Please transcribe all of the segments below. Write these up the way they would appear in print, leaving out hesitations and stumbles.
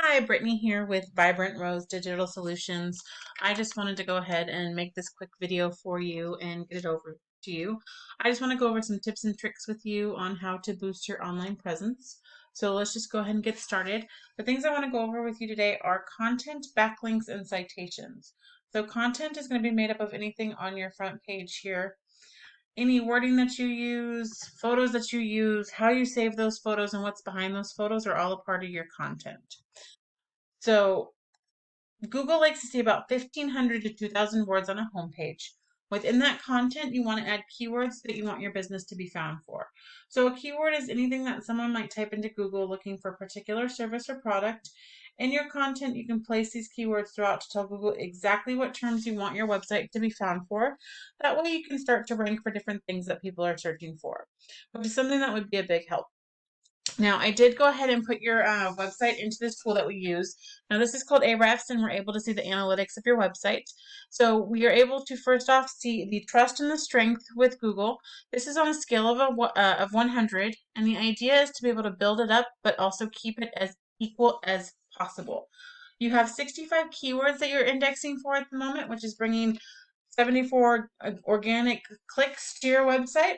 Hi, Brittany here with Vibrant Rose Digital Solutions. I just wanted to go ahead and make this quick video for you and get it over to you. I just want to go over some tips and tricks with you on how to boost your online presence. So let's just go ahead and get started. The things I want to go over with you today are content, backlinks, and citations. So content is going to be made up of anything on your front page here, any wording that you use, photos that you use, how you save those photos, and what's behind those photos are all a part of your content. So Google likes to see about 1,500 to 2,000 words on a homepage. Within that content, you want to add keywords that you want your business to be found for. So a keyword is anything that someone might type into Google looking for a particular service or product. In your content, you can place these keywords throughout to tell Google exactly what terms you want your website to be found for. That way you can start to rank for different things that people are searching for, which is something that would be a big help. Now, I did go ahead and put your website into this tool that we use. Now, this is called Ahrefs, and we're able to see the analytics of your website. So we are able to first off see the trust and the strength with Google. This is on a scale of 100, and the idea is to be able to build it up, but also keep it as equal as possible. You have 65 keywords that you're indexing for at the moment, which is bringing 74 organic clicks to your website.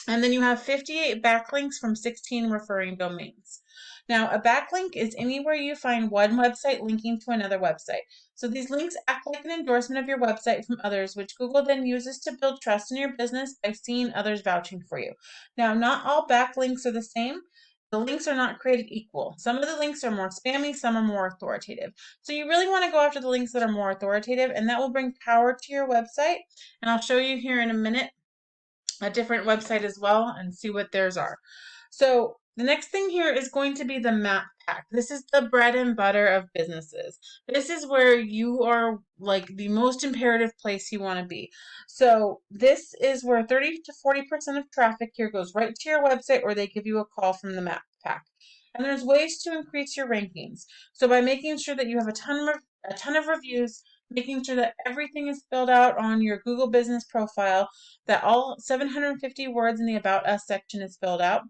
And then you have 58 backlinks from 16 referring domains. Now, a backlink is anywhere you find one website linking to another website. So these links act like an endorsement of your website from others, which Google then uses to build trust in your business by seeing others vouching for you. Now, not all backlinks are the same. The links are not created equal. Some of the links are more spammy, some are more authoritative. So you really want to go after the links that are more authoritative, and that will bring power to your website. And I'll show you here in a minute a different website as well and see what theirs are. So the next thing here is going to be the map pack. This is the bread and butter of businesses. This is where you are like the most imperative place you want to be. So this is where 30 to 40% of traffic here goes right to your website, or they give you a call from the map pack. And there's ways to increase your rankings. So by making sure that you have a ton of reviews, making sure that everything is filled out on your Google business profile, that all 750 words in the About Us section is filled out.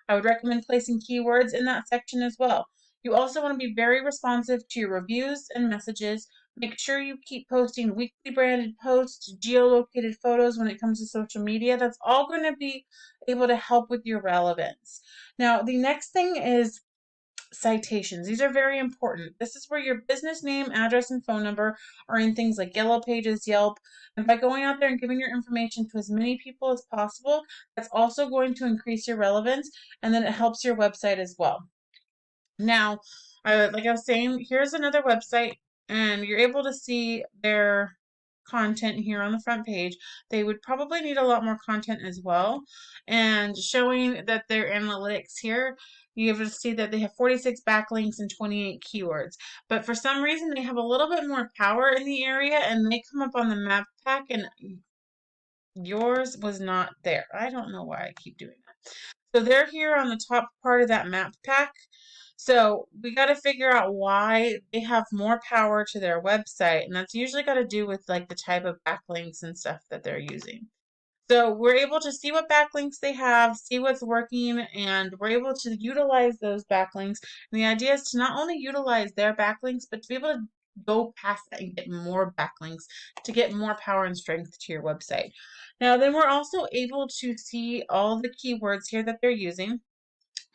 I would recommend placing keywords in that section as well. You also want to be very responsive to your reviews and messages. Make sure you keep posting weekly branded posts, geolocated photos when it comes to social media. That's all going to be able to help with your relevance. Now, the next thing is citations. These are very important. This is where your business name, address, and phone number are in things like Yellow Pages, Yelp. And by going out there and giving your information to as many people as possible, that's also going to increase your relevance, and then it helps your website as well. Now, like I was saying, here's another website, and you're able to see their content here on the front page. They would probably need a lot more content as well. And showing that their analytics here, you able to see that they have 46 backlinks and 28 keywords. But for some reason, they have a little bit more power in the area, and they come up on the map pack, and yours was not there. I don't know why I keep doing that. So they're here on the top part of that map pack. So we got to figure out why they have more power to their website, and that's usually got to do with like the type of backlinks and stuff that they're using. So we're able to see what backlinks they have, see what's working, and we're able to utilize those backlinks. And the idea is to not only utilize their backlinks, but to be able to go past that and get more backlinks to get more power and strength to your website. Now, then we're also able to see all the keywords here that they're using.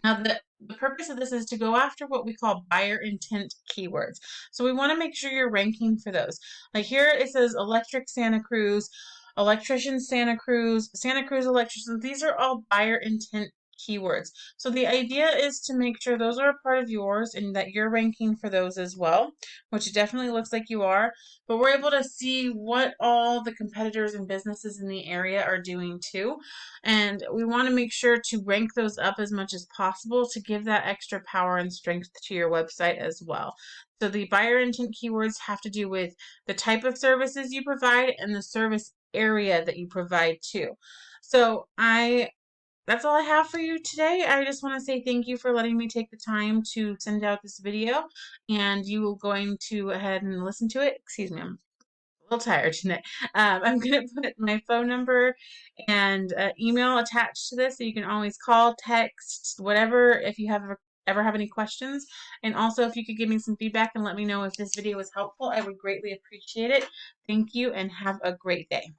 Now, the purpose of this is to go after what we call buyer intent keywords. So we want to make sure you're ranking for those. Like here it says electric Santa Cruz, electrician Santa Cruz electrician. These are all buyer intent keywords. So the idea is to make sure those are a part of yours and that you're ranking for those as well, which definitely looks like you are. But we're able to see what all the competitors and businesses in the area are doing too. And we want to make sure to rank those up as much as possible to give that extra power and strength to your website as well. So the buyer intent keywords have to do with the type of services you provide and the service area that you provide too. So that's all I have for you today. I just want to say thank you for letting me take the time to send out this video, and you will going to ahead and listen to it. Excuse me, I'm a little tired today. I'm going to put my phone number and email attached to this, so you can always call, text, whatever, if you have ever have any questions. And also, if you could give me some feedback and let me know if this video was helpful, I would greatly appreciate it. Thank you and have a great day.